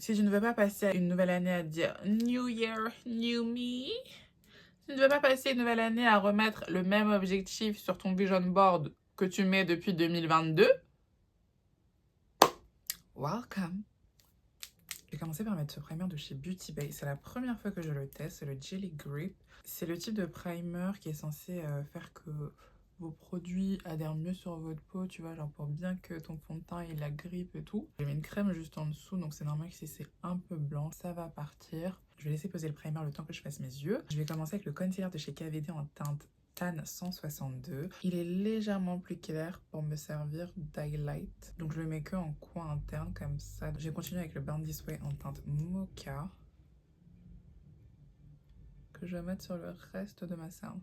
Si tu ne veux pas passer une nouvelle année à dire New Year, New Me, si tu ne veux pas passer une nouvelle année à remettre le même objectif sur ton vision board que tu mets depuis 2022, welcome. Je vais commencer par mettre ce primer de chez Beauty Bay. C'est la première fois que je le teste, c'est le Jelly Grip. C'est le type de primer qui est censé faire que vos produits adhèrent mieux sur votre peau, tu vois, genre pour bien que ton fond de teint ait la grippe et tout. J'ai mis une crème juste en dessous, donc c'est normal que si c'est un peu blanc, ça va partir. Je vais laisser poser le primer le temps que je fasse mes yeux. Je vais commencer avec le concealer de chez KVD en teinte Tan 162. Il est légèrement plus clair pour me servir d'highlight. Donc je le mets que en coin interne comme ça. Je vais continuer avec le Burn This Way en teinte Mocha. Que je vais mettre sur le reste de ma cerne.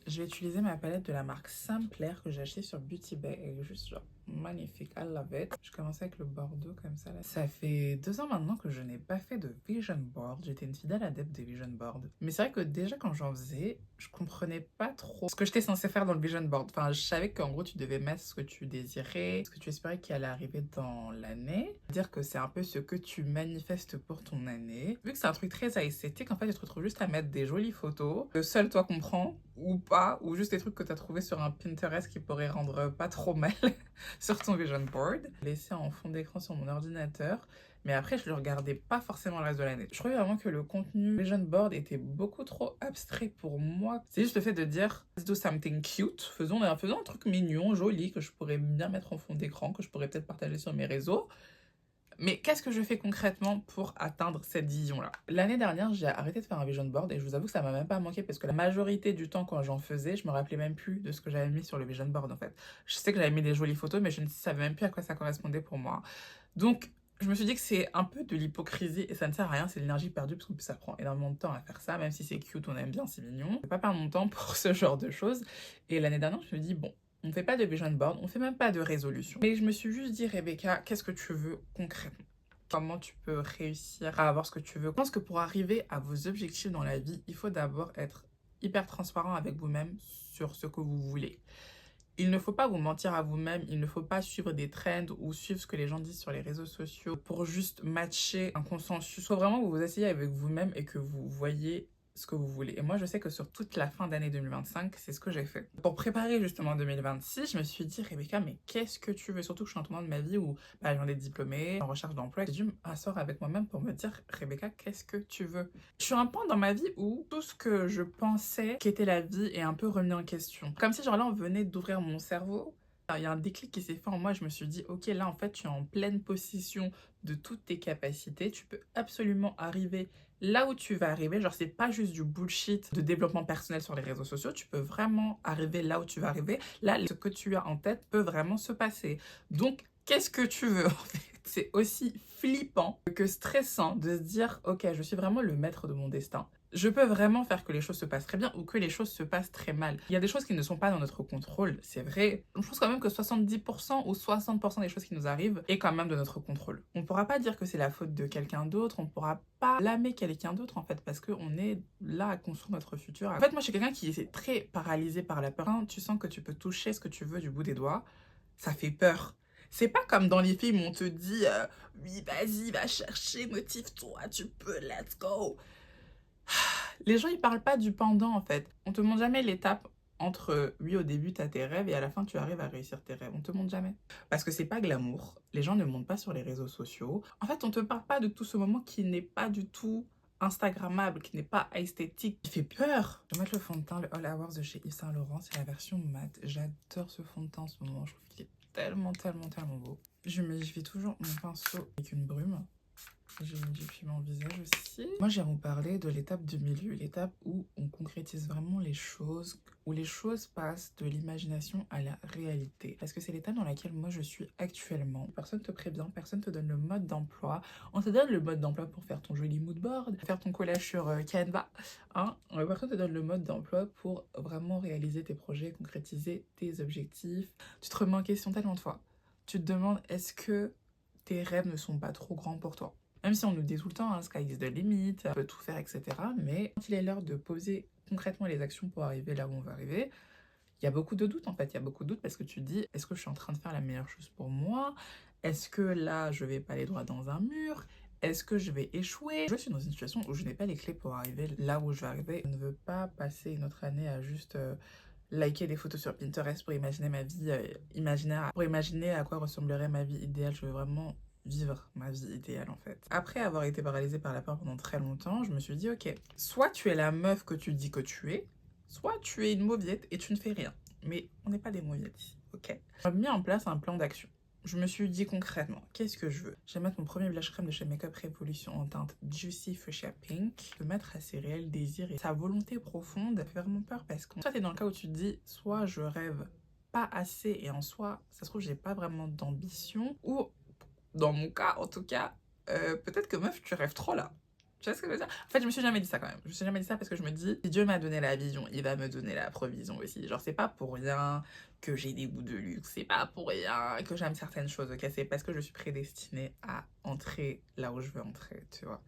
Je vais utiliser ma palette de la marque Sampler que j'ai acheté sur Beauty Bay. Elle est juste genre magnifique, I love it. Je commence avec le bordeaux comme ça là. Ça fait 2 ans maintenant que je n'ai pas fait de vision board. J'étais une fidèle adepte des vision board. Mais c'est vrai que déjà quand j'en faisais, je comprenais pas trop ce que j'étais censée faire dans le vision board. Enfin, je savais qu'en gros tu devais mettre ce que tu désirais, ce que tu espérais qui allait arriver dans l'année. Dire que c'est un peu ce que tu manifestes pour ton année. Vu que c'est un truc très esthétique, en fait, tu te retrouves juste à mettre des jolies photos que seul toi comprends ou pas, ou juste des trucs que tu as trouvé sur un Pinterest qui pourraient rendre pas trop mal sur ton vision board. Laissé en fond d'écran sur mon ordinateur, mais après je le regardais pas forcément le reste de l'année. Je trouvais vraiment que le contenu vision board était beaucoup trop abstrait pour moi. C'est juste le fait de dire let's do something cute, faisons un truc mignon, joli, que je pourrais bien mettre en fond d'écran, que je pourrais peut-être partager sur mes réseaux. Mais qu'est-ce que je fais concrètement pour atteindre cette vision-là? L'année dernière, j'ai arrêté de faire un vision board et je vous avoue que ça m'a même pas manqué parce que la majorité du temps quand j'en faisais, je me rappelais même plus de ce que j'avais mis sur le vision board en fait. Je sais que j'avais mis des jolies photos mais je ne savais même plus à quoi ça correspondait pour moi. Donc je me suis dit que c'est un peu de l'hypocrisie et ça ne sert à rien, c'est de l'énergie perdue parce que ça prend énormément de temps à faire ça, même si c'est cute, on aime bien, c'est mignon. Je vais pas perdre mon temps pour ce genre de choses. Et l'année dernière, je me dis bon, on fait pas de vision board, on fait même pas de résolution. Mais je me suis juste dit, Rebecca, qu'est-ce que tu veux concrètement? Comment tu peux réussir à avoir ce que tu veux? Je pense que pour arriver à vos objectifs dans la vie, il faut d'abord être hyper transparent avec vous-même sur ce que vous voulez. Il ne faut pas vous mentir à vous-même, il ne faut pas suivre des trends ou suivre ce que les gens disent sur les réseaux sociaux pour juste matcher un consensus. Il faut vraiment que vous vous asseyez avec vous-même et que vous voyez ce que vous voulez. Et moi, je sais que sur toute la fin d'année 2025, c'est ce que j'ai fait. Pour préparer justement 2026, je me suis dit, Rebecca, mais qu'est-ce que tu veux? Surtout que je suis en tournant de ma vie où je viens d'être diplômée, en recherche d'emploi. J'ai dû m'asseoir avec moi-même pour me dire, Rebecca, qu'est-ce que tu veux? Je suis un point dans ma vie où tout ce que je pensais qu'était la vie est un peu remis en question. Comme si genre là, on venait d'ouvrir mon cerveau. Il y a un déclic qui s'est fait en moi, je me suis dit, ok, là en fait, tu es en pleine possession de toutes tes capacités, tu peux absolument arriver là où tu vas arriver, genre c'est pas juste du bullshit de développement personnel sur les réseaux sociaux, tu peux vraiment arriver là où tu vas arriver, là ce que tu as en tête peut vraiment se passer. Donc qu'est-ce que tu veux en fait? C'est aussi flippant que stressant de se dire ok, je suis vraiment le maître de mon destin. Je peux vraiment faire que les choses se passent très bien ou que les choses se passent très mal. Il y a des choses qui ne sont pas dans notre contrôle, c'est vrai. Je pense quand même que 70% ou 60% des choses qui nous arrivent est quand même de notre contrôle. On ne pourra pas dire que c'est la faute de quelqu'un d'autre, on ne pourra pas blâmer quelqu'un d'autre en fait, parce qu'on est là à construire notre futur. En fait, moi je suis quelqu'un qui est très paralysé par la peur. Quand tu sens que tu peux toucher ce que tu veux du bout des doigts, ça fait peur. C'est pas comme dans les films où on te dit oui, vas-y, va chercher, motive-toi, tu peux, let's go. Les gens, ils parlent pas du pendant, en fait. On te montre jamais l'étape entre, oui, au début, tu as tes rêves et à la fin, tu arrives à réussir tes rêves. On te montre jamais. Parce que c'est pas glamour. Les gens ne montrent pas sur les réseaux sociaux. En fait, on te parle pas de tout ce moment qui n'est pas du tout instagrammable, qui n'est pas esthétique, qui fait peur. Je vais mettre le fond de teint, le All Hours de chez Yves Saint Laurent. C'est la version mat. J'adore ce fond de teint en ce moment. Je trouve qu'il est tellement, tellement, tellement beau. Je fais toujours mon pinceau avec une brume. J'ai mis du piment visage aussi. Moi, j'ai vous parler de l'étape du milieu, l'étape où on concrétise vraiment les choses, où les choses passent de l'imagination à la réalité. Parce que c'est l'étape dans laquelle moi je suis actuellement. Personne te prévient, personne te donne le mode d'emploi. On te donne le mode d'emploi pour faire ton joli mood board, faire ton collage sur Canva. Hein, personne te donne le mode d'emploi pour vraiment réaliser tes projets, concrétiser tes objectifs. Tu te remets en question tellement de fois. Tu te demandes est-ce que tes rêves ne sont pas trop grands pour toi? Même si on nous dit tout le temps, hein, sky is the limit, on peut tout faire, etc. Mais quand il est l'heure de poser concrètement les actions pour arriver là où on va arriver, il y a beaucoup de doutes en fait. Il y a beaucoup de doutes parce que tu te dis, est-ce que je suis en train de faire la meilleure chose pour moi? Est-ce que là, je vais pas aller droit dans un mur? Est-ce que je vais échouer? Je suis dans une situation où je n'ai pas les clés pour arriver là où je veux arriver. Je ne veux pas passer une autre année à juste liker des photos sur Pinterest pour imaginer ma vie imaginaire, pour imaginer à quoi ressemblerait ma vie idéale. Je veux vraiment vivre ma vie idéale en fait. Après avoir été paralysée par la peur pendant très longtemps, je me suis dit ok, soit tu es la meuf que tu dis que tu es, soit tu es une mauviette et tu ne fais rien. Mais on n'est pas des mauviettes ici, ok? J'ai mis en place un plan d'action. Je me suis dit concrètement, qu'est-ce que je veux? Je vais mettre mon premier blush crème de chez Makeup Revolution en teinte Juicy Fuchsia Pink. De mettre à ses réels désirs et sa volonté profonde. Ça fait vraiment peur parce que soit t'es dans le cas où tu te dis, soit je rêve pas assez et en soi, ça se trouve j'ai pas vraiment d'ambition, ou dans mon cas en tout cas, peut-être que meuf tu rêves trop là. Tu vois ce que je veux dire? En fait, je me suis jamais dit ça quand même. Je me suis jamais dit ça parce que je me dis, si Dieu m'a donné la vision, il va me donner la provision aussi. Genre, c'est pas pour rien que j'ai des goûts de luxe. C'est pas pour rien que j'aime certaines choses, ok? C'est parce que je suis prédestinée à entrer là où je veux entrer, tu vois.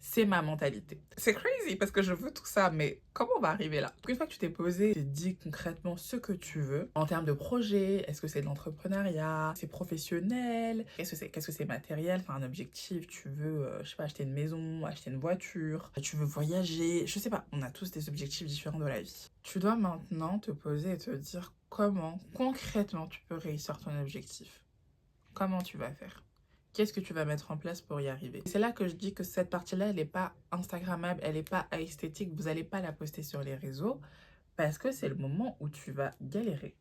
C'est ma mentalité. C'est crazy parce que je veux tout ça, mais comment on va arriver là? Une fois que tu t'es posé, tu t'es dit concrètement ce que tu veux en termes de projet. Est-ce que c'est de l'entrepreneuriat? C'est professionnel? Qu'est-ce que c'est matériel? Enfin, un objectif, tu veux, je sais pas, acheter une maison, acheter une voiture, tu veux voyager, je sais pas. On a tous des objectifs différents de la vie. Tu dois maintenant te poser et te dire comment concrètement tu peux réussir ton objectif. Comment tu vas faire? Qu'est-ce que tu vas mettre en place pour y arriver? C'est là que je dis que cette partie-là, elle n'est pas instagrammable, elle n'est pas esthétique, vous n'allez pas la poster sur les réseaux parce que c'est le moment où tu vas galérer,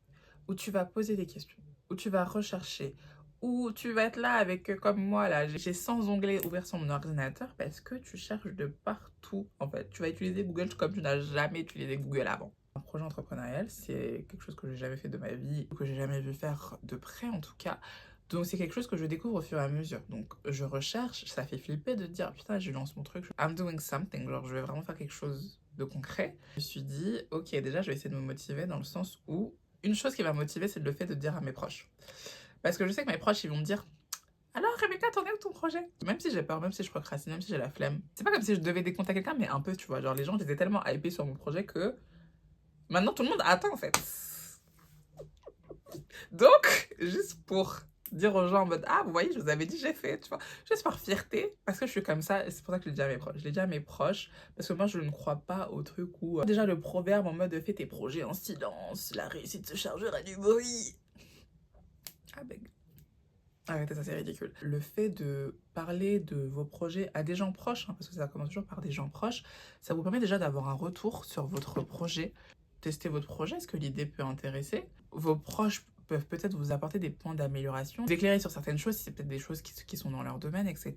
où tu vas poser des questions, où tu vas rechercher, où tu vas être là avec, comme moi, là, j'ai 100 onglets ouverts sur mon ordinateur parce que tu cherches de partout, en fait. Tu vas utiliser Google comme tu n'as jamais utilisé Google avant. Un projet entrepreneurial, c'est quelque chose que j'ai jamais fait de ma vie, que j'ai jamais vu faire de près en tout cas. Donc c'est quelque chose que je découvre au fur et à mesure. Donc je recherche, ça fait flipper de dire putain je lance mon truc, I'm doing something, genre je vais vraiment faire quelque chose de concret. Je me suis dit ok déjà je vais essayer de me motiver dans le sens où une chose qui va me motiver c'est le fait de dire à mes proches. Parce que je sais que mes proches ils vont me dire alors Rebecca t'en es où ton projet? Même si j'ai peur, même si je procrastine, même si j'ai la flemme. C'est pas comme si je devais décompter quelqu'un mais un peu tu vois, genre les gens étaient tellement hypés sur mon projet que maintenant tout le monde attend en fait. Donc juste pour dire aux gens en mode ah vous voyez je vous avais dit j'ai fait tu vois juste par fierté parce que je suis comme ça et c'est pour ça que je l'ai dit à mes proches. Je l'ai dit à mes proches parce que moi je ne crois pas au truc où déjà le proverbe en mode fais tes projets en silence, la réussite se chargera du bruit. Ah beg. Arrêtez ça c'est ridicule. Le fait de parler de vos projets à des gens proches parce que ça commence toujours par des gens proches, ça vous permet déjà d'avoir un retour sur votre projet. Tester votre projet, est-ce que l'idée peut intéresser? Vos proches peuvent peut-être vous apporter des points d'amélioration, vous éclairer sur certaines choses, si c'est peut-être des choses qui sont dans leur domaine, etc.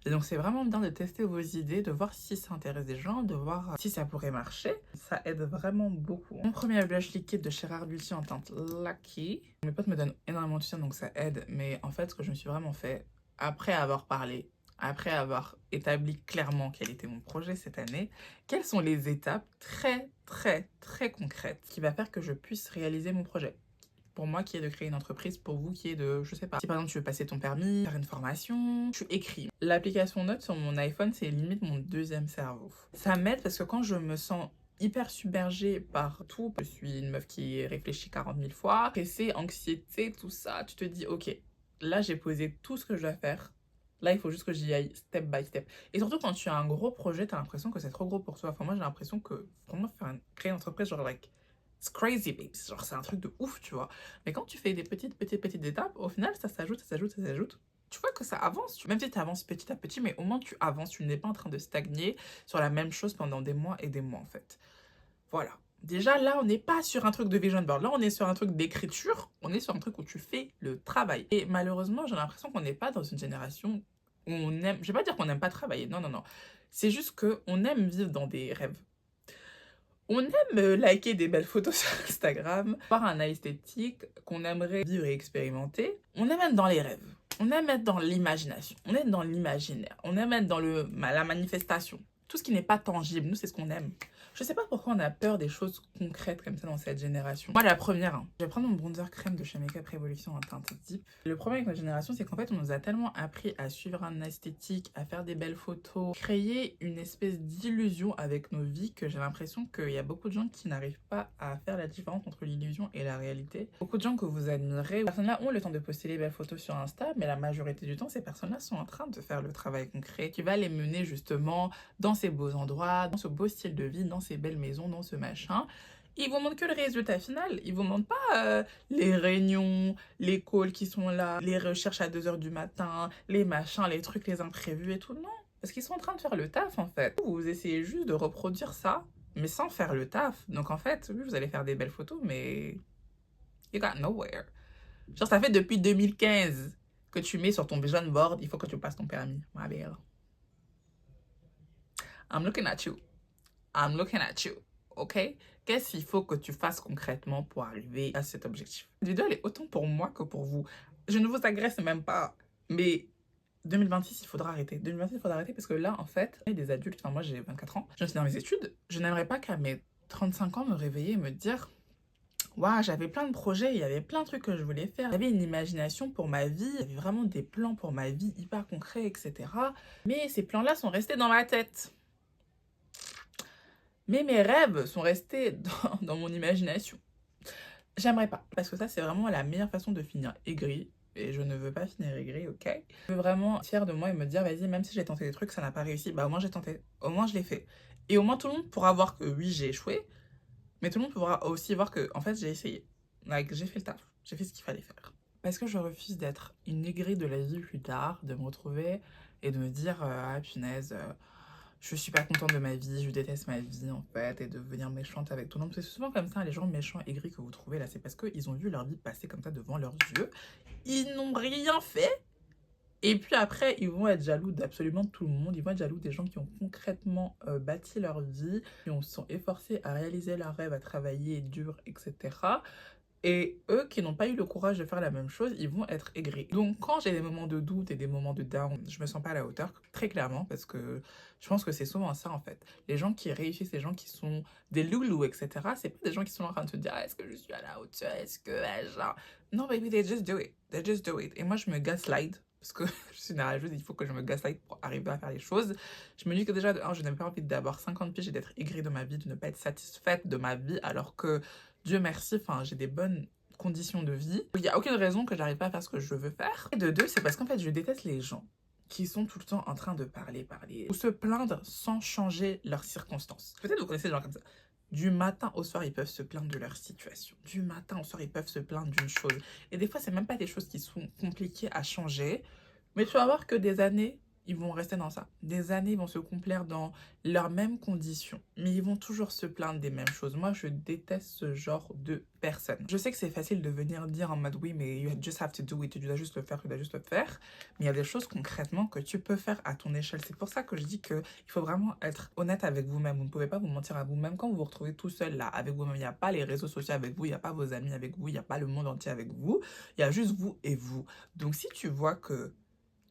Et donc c'est vraiment bien de tester vos idées, de voir si ça intéresse des gens, de voir si ça pourrait marcher. Ça aide vraiment beaucoup. Mon premier blush liquide de chez Rare Beauty en teinte Lucky. Mes potes me donnent énormément de soutien, donc ça aide. Mais en fait, ce que je me suis vraiment fait, après avoir parlé, après avoir établi clairement quel était mon projet cette année, quelles sont les étapes très concrètes qui va faire que je puisse réaliser mon projet. Pour moi qui est de créer une entreprise, pour vous qui est de, je sais pas, si par exemple tu veux passer ton permis, faire une formation, tu écris. L'application Notes sur mon iPhone, c'est limite mon deuxième cerveau. Ça m'aide parce que quand je me sens hyper submergée par tout, je suis une meuf qui réfléchit 40 000 fois, pressée, anxiété, tout ça, tu te dis ok, là j'ai posé tout ce que je dois faire. Là, il faut juste que j'y aille step by step. Et surtout, quand tu as un gros projet, tu as l'impression que c'est trop gros pour toi. Enfin, moi, j'ai l'impression que vraiment créer une entreprise, genre, like, it's crazy, baby. Genre, c'est un truc de ouf, tu vois. Mais quand tu fais des petites étapes, au final, ça s'ajoute. Tu vois que ça avance. Même si tu avances petit à petit, mais au moins tu avances. Tu n'es pas en train de stagner sur la même chose pendant des mois et des mois, en fait. Voilà. Déjà, là, on n'est pas sur un truc de vision board. Là, on est sur un truc d'écriture. On est sur un truc où tu fais le travail. Et malheureusement, j'ai l'impression qu'on n'est pas dans une génération où on aime... Je vais pas dire qu'on n'aime pas travailler. Non, non, non. C'est juste qu'on aime vivre dans des rêves. On aime liker des belles photos sur Instagram, voir un œil esthétique qu'on aimerait vivre et expérimenter. On aime être dans les rêves. On aime être dans l'imagination. On aime dans l'imaginaire. On aime être dans la manifestation. Tout ce qui n'est pas tangible, nous, c'est ce qu'on aime. Je sais pas pourquoi on a peur des choses concrètes comme ça dans cette génération. Moi, la première, hein, je vais prendre mon bronzer crème de chez Makeup Revolution en teinte Deep. Le problème avec notre génération, c'est qu'en fait, on nous a tellement appris à suivre un esthétique, à faire des belles photos, créer une espèce d'illusion avec nos vies que j'ai l'impression qu'il y a beaucoup de gens qui n'arrivent pas à faire la différence entre l'illusion et la réalité. Beaucoup de gens que vous admirez, ces personnes-là ont le temps de poster les belles photos sur Insta, mais la majorité du temps, ces personnes-là sont en train de faire le travail concret qui va les mener justement dans ces beaux endroits, dans ce beau style de vie, dans ces belles maisons, dans ce machin. Ils vous montrent que le résultat final. Ils vous montrent pas les réunions, les calls qui sont là, les recherches à 2 h du matin, les machins, les trucs, les imprévus et tout. Non, parce qu'ils sont en train de faire le taf en fait. Vous essayez juste de reproduire ça, mais sans faire le taf. Donc en fait, oui, vous allez faire des belles photos, mais you got nowhere. Genre, ça fait depuis 2015 que tu mets sur ton vision board, il faut que tu passes ton permis, ma belle. I'm looking at you. I'm looking at you. Ok? Qu'est-ce qu'il faut que tu fasses concrètement pour arriver à cet objectif? L'idée, elle est autant pour moi que pour vous. Je ne vous agresse même pas, mais 2026, il faudra arrêter. 2026, il faudra arrêter parce que là, en fait, il y a des adultes, enfin moi j'ai 24 ans, je suis dans mes études, je n'aimerais pas qu'à mes 35 ans me réveiller et me dire waouh, j'avais plein de projets, il y avait plein de trucs que je voulais faire. J'avais une imagination pour ma vie, j'avais vraiment des plans pour ma vie hyper concrets, etc. Mais ces plans-là sont restés dans ma tête. Mais mes rêves sont restés dans mon imagination. J'aimerais pas, parce que ça, c'est vraiment la meilleure façon de finir aigri. Et je ne veux pas finir aigri, ok? Je veux vraiment être fière de moi et me dire, vas-y, même si j'ai tenté des trucs, ça n'a pas réussi, bah au moins j'ai tenté, au moins je l'ai fait. Et au moins tout le monde pourra voir que oui, j'ai échoué, mais tout le monde pourra aussi voir que, en fait, j'ai essayé. Like, j'ai fait le taf, j'ai fait ce qu'il fallait faire. Parce que je refuse d'être une aigrie de la vie plus tard, de me retrouver et de me dire, ah punaise, je suis pas contente de ma vie, je déteste ma vie en fait, et de venir méchante avec tout le monde. C'est souvent comme ça, les gens méchants, aigris que vous trouvez là, c'est parce qu'ils ont vu leur vie passer comme ça devant leurs yeux. Ils n'ont rien fait. Et puis après, ils vont être jaloux d'absolument tout le monde. Ils vont être jaloux des gens qui ont concrètement bâti leur vie, qui se sont efforcés à réaliser leurs rêves, à travailler dur, etc. Et eux qui n'ont pas eu le courage de faire la même chose, ils vont être aigris. Donc quand j'ai des moments de doute et des moments de down, je me sens pas à la hauteur, très clairement, parce que je pense que c'est souvent ça en fait. Les gens qui réussissent, les gens qui sont des loulous, etc., c'est pas des gens qui sont en train de se dire est-ce que je suis à la hauteur, est-ce que genre... Non baby, they just do it. They just do it. Et moi je me gaslight. Parce que je suis une rageuse, il faut que je me gaslight pour arriver à faire les choses. Je me dis que déjà, je n'ai pas envie d'avoir 50 piges et d'être aigrie de ma vie, de ne pas être satisfaite de ma vie, alors que Dieu merci, enfin, j'ai des bonnes conditions de vie. Il n'y a aucune raison que j'arrive pas à faire ce que je veux faire. Et de deux, c'est parce qu'en fait, je déteste les gens qui sont tout le temps en train de parler, ou se plaindre sans changer leurs circonstances. Peut-être vous connaissez des gens comme ça. Du matin au soir, ils peuvent se plaindre de leur situation. Du matin au soir, ils peuvent se plaindre d'une chose. Et des fois, c'est même pas des choses qui sont compliquées à changer. Mais tu vas voir que des années, ils vont rester dans ça. Des années, ils vont se complaire dans leurs mêmes conditions. Mais ils vont toujours se plaindre des mêmes choses. Moi, je déteste ce genre de personnes. Je sais que c'est facile de venir dire en mode oui, mais you just have to do it. Tu dois juste le faire, tu dois juste le faire. Mais il y a des choses concrètement que tu peux faire à ton échelle. C'est pour ça que je dis qu'il faut vraiment être honnête avec vous-même. Vous ne pouvez pas vous mentir à vous-même. Quand vous vous retrouvez tout seul là, avec vous-même, il n'y a pas les réseaux sociaux avec vous, il n'y a pas vos amis avec vous, il n'y a pas le monde entier avec vous. Il y a juste vous et vous. Donc si tu vois que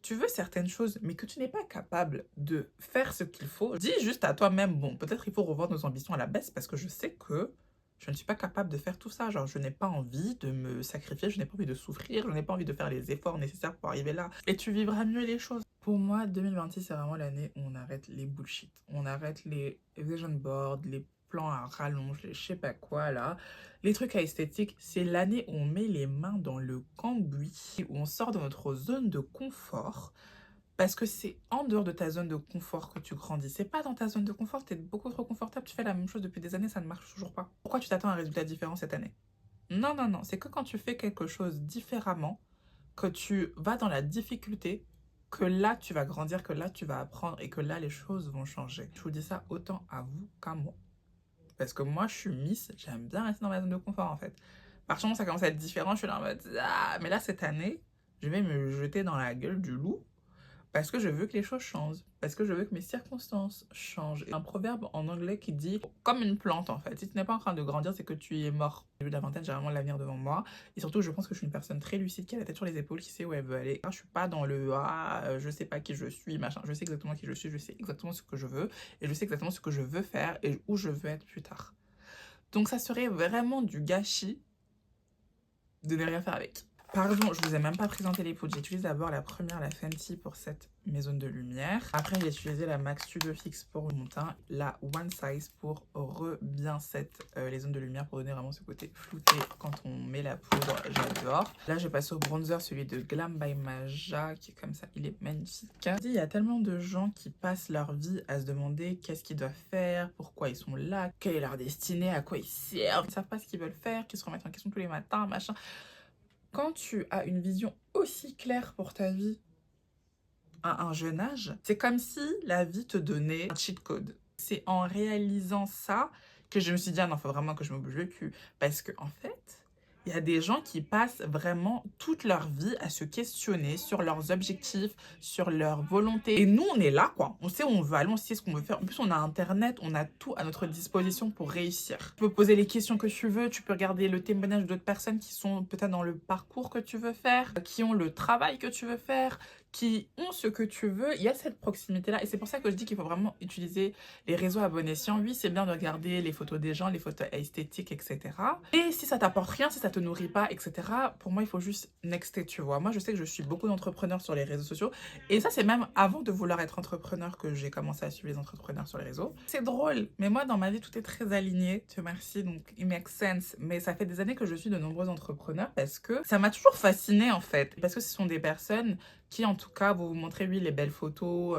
tu veux certaines choses, mais que tu n'es pas capable de faire ce qu'il faut, dis juste à toi-même, bon, peut-être il faut revoir nos ambitions à la baisse parce que je sais que je ne suis pas capable de faire tout ça. Genre, je n'ai pas envie de me sacrifier, je n'ai pas envie de souffrir, je n'ai pas envie de faire les efforts nécessaires pour arriver là. Et tu vivras mieux les choses. Pour moi, 2026, c'est vraiment l'année où on arrête les bullshit. On arrête les vision boards, les plans à rallonge, les je sais pas quoi là. Les trucs à esthétique, c'est l'année où on met les mains dans le cambouis, où on sort de notre zone de confort. Parce que c'est en dehors de ta zone de confort que tu grandis. C'est pas dans ta zone de confort, tu es beaucoup trop confortable, tu fais la même chose depuis des années, ça ne marche toujours pas. Pourquoi tu t'attends à un résultat différent cette année? Non, non, non, c'est que quand tu fais quelque chose différemment, que tu vas dans la difficulté, que là tu vas grandir, que là tu vas apprendre et que là les choses vont changer. Je vous dis ça autant à vous qu'à moi. Parce que moi je suis Miss, j'aime bien rester dans ma zone de confort en fait. Par contre ça commence à être différent, je suis là en mode ah, mais là cette année, je vais me jeter dans la gueule du loup. Parce que je veux que les choses changent. Parce que je veux que mes circonstances changent. Il y a un proverbe en anglais qui dit « comme une plante en fait. Si tu n'es pas en train de grandir, c'est que tu es mort. » J'ai eu davantage, j'ai vraiment l'avenir devant moi. Et surtout, je pense que je suis une personne très lucide qui a la tête sur les épaules, qui sait où elle veut aller. Je suis pas dans le « ah, je sais pas qui je suis, machin ». Je sais exactement qui je suis, je sais exactement ce que je veux. Et je sais exactement ce que je veux faire et où je veux être plus tard. Donc ça serait vraiment du gâchis de ne rien faire avec. Pardon, je vous ai même pas présenté les poudres. J'ai utilisé d'abord la première, la Fenty pour cette maison de lumière. Après, j'ai utilisé la MAC Studio Fix pour mon teint, la One Size pour bien set les zones de lumière pour donner vraiment ce côté flouté quand on met la poudre. J'adore. Là, je passe au bronzer, celui de Glam by Maja, qui est comme ça. Il est magnifique. Il y a tellement de gens qui passent leur vie à se demander qu'est-ce qu'ils doivent faire, pourquoi ils sont là, quelle est leur destinée, à quoi ils servent. Ils savent pas ce qu'ils veulent faire, qu'ils se remettent en question tous les matins, machin. Quand tu as une vision aussi claire pour ta vie à un jeune âge, c'est comme si la vie te donnait un cheat code. C'est en réalisant ça que je me suis dit, ah non, il faut vraiment que je me bouge le cul. Parce qu'en fait, il y a des gens qui passent vraiment toute leur vie à se questionner sur leurs objectifs, sur leur volonté. Et nous, on est là, quoi. On sait où on veut aller, on sait ce qu'on veut faire. En plus, on a Internet, on a tout à notre disposition pour réussir. Tu peux poser les questions que tu veux, tu peux regarder le témoignage d'autres personnes qui sont peut-être dans le parcours que tu veux faire, qui ont le travail que tu veux faire, qui ont ce que tu veux. Il y a cette proximité-là. Et c'est pour ça que je dis qu'il faut vraiment utiliser les réseaux à bon escient. Oui, c'est bien de regarder les photos des gens, les photos esthétiques, etc. Et si ça t'apporte rien, si ça te nourrit pas, etc., pour moi, il faut juste nexter, tu vois. Moi, je sais que je suis beaucoup d'entrepreneurs sur les réseaux sociaux. Et ça, c'est même avant de vouloir être entrepreneur que j'ai commencé à suivre les entrepreneurs sur les réseaux. C'est drôle, mais moi, dans ma vie, tout est très aligné. Dieu merci, donc it makes sense. Mais ça fait des années que je suis de nombreux entrepreneurs parce que ça m'a toujours fascinée, en fait. Parce que ce sont des personnes qui, en tout cas, vont vous montrer, oui, les belles photos,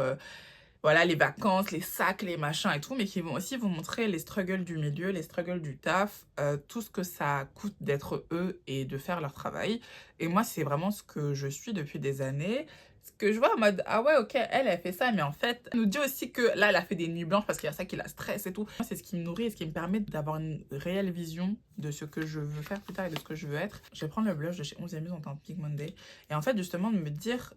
voilà, les vacances, les sacs, les machins et tout, mais qui vont aussi vous montrer les struggles du milieu, les struggles du taf, tout ce que ça coûte d'être eux et de faire leur travail. Et moi, c'est vraiment ce que je suis depuis des années. Ce que je vois en mode, ah ouais, ok, elle fait ça, mais en fait, elle nous dit aussi que là, elle a fait des nuits blanches parce qu'il y a ça qui la stresse et tout. Moi, c'est ce qui me nourrit et ce qui me permet d'avoir une réelle vision de ce que je veux faire plus tard et de ce que je veux être. Je vais prendre le blush de chez 11e Muse en teint Pink Monday. Et en fait, justement, de me dire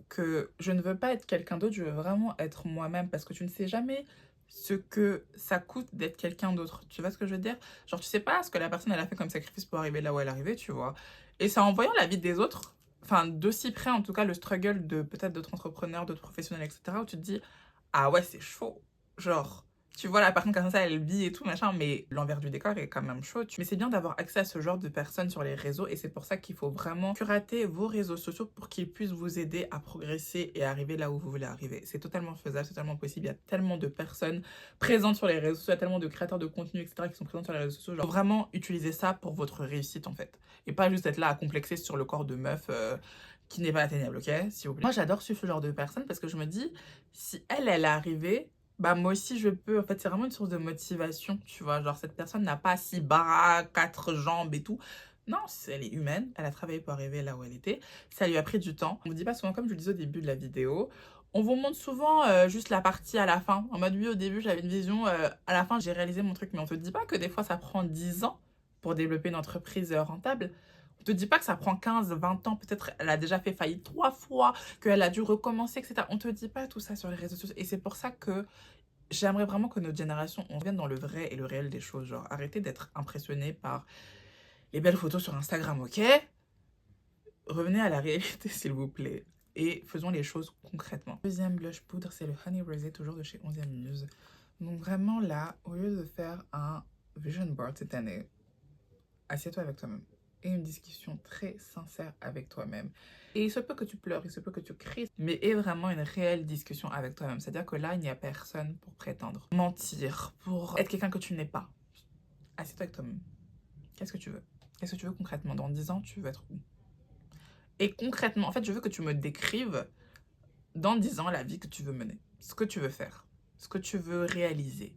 que je ne veux pas être quelqu'un d'autre, je veux vraiment être moi-même parce que tu ne sais jamais ce que ça coûte d'être quelqu'un d'autre. Tu vois ce que je veux dire? Genre, tu sais pas ce que la personne elle a fait comme sacrifice pour arriver là où elle est arrivée, tu vois. Et c'est en voyant la vie des autres, enfin d'aussi près en tout cas le struggle de peut-être d'autres entrepreneurs, d'autres professionnels, etc., où tu te dis, ah ouais, c'est chaud. Genre, tu vois la personne comme ça, elle vit et tout, machin, mais l'envers du décor est quand même chaud. Mais c'est bien d'avoir accès à ce genre de personnes sur les réseaux et c'est pour ça qu'il faut vraiment curater vos réseaux sociaux pour qu'ils puissent vous aider à progresser et arriver là où vous voulez arriver. C'est totalement faisable, c'est totalement possible. Il y a tellement de personnes présentes sur les réseaux sociaux, il y a tellement de créateurs de contenu, etc., qui sont présents sur les réseaux sociaux. Genre, vraiment utiliser ça pour votre réussite, en fait. Et pas juste être là à complexer sur le corps de meuf qui n'est pas atteignable, ok? S'il vous plaît. Moi, j'adore suivre ce genre de personnes parce que je me dis, si elle est arrivée, bah moi aussi je peux. En fait, c'est vraiment une source de motivation, tu vois. Genre, cette personne n'a pas 6 bras, 4 jambes et tout. Non, elle est humaine, elle a travaillé pour arriver là où elle était. Ça lui a pris du temps. On vous dit pas souvent, comme je le disais au début de la vidéo, on vous montre souvent juste la partie à la fin. En mode, oui, au début, j'avais une vision, à la fin, j'ai réalisé mon truc. Mais on te dit pas que des fois, ça prend 10 ans pour développer une entreprise rentable. On te dit pas que ça prend 15, 20 ans. Peut-être elle a déjà fait faillite 3 fois, qu'elle a dû recommencer, etc. On te dit pas tout ça sur les réseaux sociaux. Et c'est pour ça que j'aimerais vraiment que notre génération, on revienne dans le vrai et le réel des choses. Genre, arrêtez d'être impressionné par les belles photos sur Instagram, ok? Revenez à la réalité, s'il vous plaît. Et faisons les choses concrètement. Deuxième blush poudre, c'est le Honey Rosé, toujours de chez 11e Muse. Donc vraiment là, au lieu de faire un vision board cette année, assieds-toi avec toi-même. Et une discussion très sincère avec toi-même. Et il se peut que tu pleures, il se peut que tu cries, mais aie vraiment une réelle discussion avec toi-même. C'est-à-dire que là, il n'y a personne pour prétendre mentir, pour être quelqu'un que tu n'es pas. Assieds-toi avec toi-même. Qu'est-ce que tu veux? Qu'est-ce que tu veux concrètement? Dans 10 ans, tu veux être où? Et concrètement, en fait, je veux que tu me décrives dans 10 ans la vie que tu veux mener. Ce que tu veux faire. Ce que tu veux réaliser.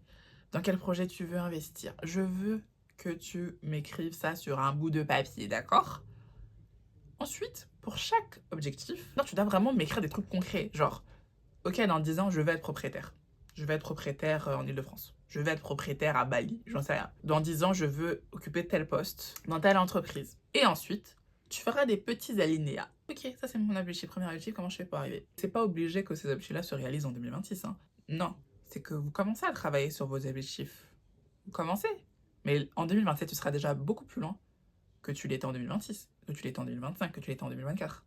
Dans quel projet tu veux investir. Je veux que tu m'écrives ça sur un bout de papier, d'accord? Ensuite, pour chaque objectif, tu dois vraiment m'écrire des trucs concrets. Genre, ok, dans 10 ans, je vais être propriétaire. Je vais être propriétaire en Île-de-France. Je vais être propriétaire à Bali, j'en sais rien. Dans 10 ans, je veux occuper tel poste dans telle entreprise. Et ensuite, Tu feras des petits alinéas. Ok, ça c'est mon objectif. Premier objectif, comment je fais pour arriver? C'est pas obligé que ces objectifs-là se réalisent en 2026. Hein. Non, c'est que vous commencez à travailler sur vos objectifs. Vous commencez. Mais en 2027, tu seras déjà beaucoup plus loin que tu l'étais en 2026, que tu l'étais en 2025, que tu l'étais en 2024.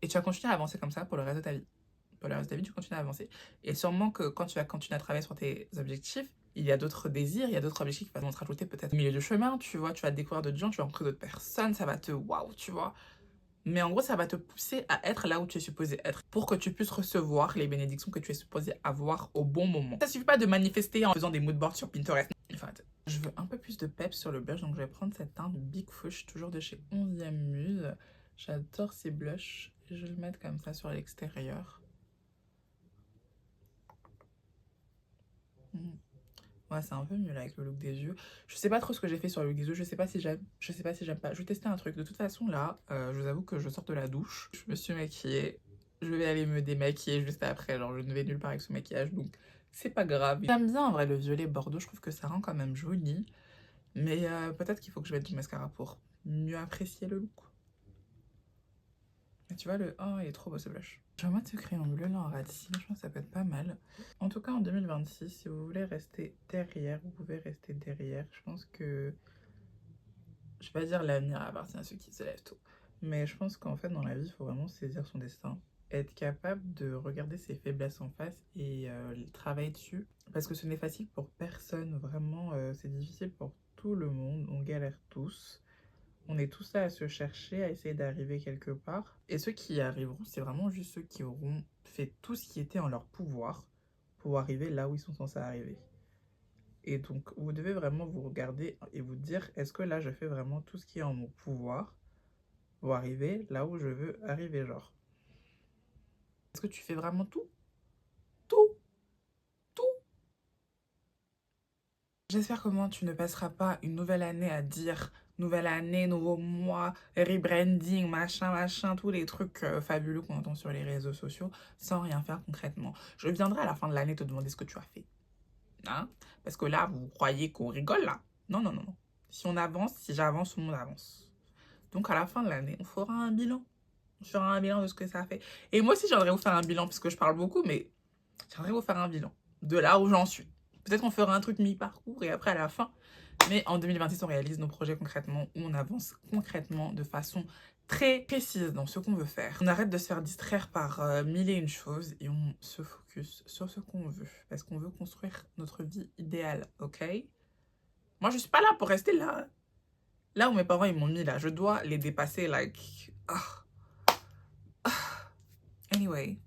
Et tu vas continuer à avancer comme ça pour le reste de ta vie. Pour le reste de ta vie, tu continues à avancer. Et sûrement que quand tu vas continuer à travailler sur tes objectifs, il y a d'autres désirs, il y a d'autres objectifs qui vont se rajouter peut-être au milieu du chemin, tu vois, tu vas découvrir d'autres gens, tu vas rencontrer d'autres personnes, ça va te waouh, tu vois. Mais en gros, ça va te pousser à être là où tu es supposé être pour que tu puisses recevoir les bénédictions que tu es supposé avoir au bon moment. Ça suffit pas de manifester en faisant des moodboards sur Pinterest. Enfin, je veux un peu plus de peps sur le blush, donc je vais prendre cette teinte Big Fush, toujours de chez 11e Muse. J'adore ces blushs. Je vais le mettre comme ça sur l'extérieur. Ouais, c'est un peu mieux là avec le look des yeux. Je sais pas trop ce que j'ai fait sur le look des yeux. Je sais pas si j'aime. Je sais pas si j'aime pas. Je vais tester un truc. De toute façon, là, je vous avoue que je sors de la douche. Je me suis maquillée. Je vais aller me démaquiller juste après. Genre, je ne vais nulle part avec ce maquillage. Donc, c'est pas grave. J'aime bien en vrai le violet bordeaux. Je trouve que ça rend quand même joli. Mais peut-être qu'il faut que je mette du mascara pour mieux apprécier le look. Mais tu vois, oh, il est trop beau ce blush. Je vais mettre ce crayon bleu là en radis. Je pense que ça peut être pas mal. En tout cas, en 2026, si vous voulez rester derrière, vous pouvez rester derrière. Je pense que... Je vais pas dire l'avenir appartient à ceux qui se lèvent tôt. Mais je pense qu'en fait, dans la vie, il faut vraiment saisir son destin. Être capable de regarder ses faiblesses en face et travailler dessus. Parce que ce n'est facile pour personne. Vraiment, c'est difficile pour tout le monde. On galère tous. On est tous là à se chercher, à essayer d'arriver quelque part. Et ceux qui y arriveront, c'est vraiment juste ceux qui auront fait tout ce qui était en leur pouvoir pour arriver là où ils sont censés arriver. Et donc, vous devez vraiment vous regarder et vous dire, est-ce que là, je fais vraiment tout ce qui est en mon pouvoir pour arriver là où je veux arriver, genre. Est-ce que tu fais vraiment tout? Tout? Tout? J'espère que moi, tu ne passeras pas une nouvelle année à dire nouvelle année, nouveau mois, rebranding, machin, machin, tous les trucs fabuleux qu'on entend sur les réseaux sociaux sans rien faire concrètement. Je viendrai à la fin de l'année te demander ce que tu as fait. Hein? Parce que là, vous croyez qu'on rigole là? Non, non, non, non. Si on avance, si j'avance, tout le monde avance. Donc à la fin de l'année, on fera un bilan. On fera un bilan de ce que ça a fait. Et moi aussi, j'aimerais vous faire un bilan, puisque je parle beaucoup, mais j'aimerais vous faire un bilan de là où j'en suis. Peut-être qu'on fera un truc mi-parcours et après à la fin. Mais en 2026, on réalise nos projets concrètement, où on avance concrètement de façon très précise dans ce qu'on veut faire. On arrête de se faire distraire par mille et une choses et on se focus sur ce qu'on veut. Parce qu'on veut construire notre vie idéale, ok? Moi, je suis pas là pour rester là. Là où mes parents ils m'ont mis là, je dois les dépasser, like... Anyway.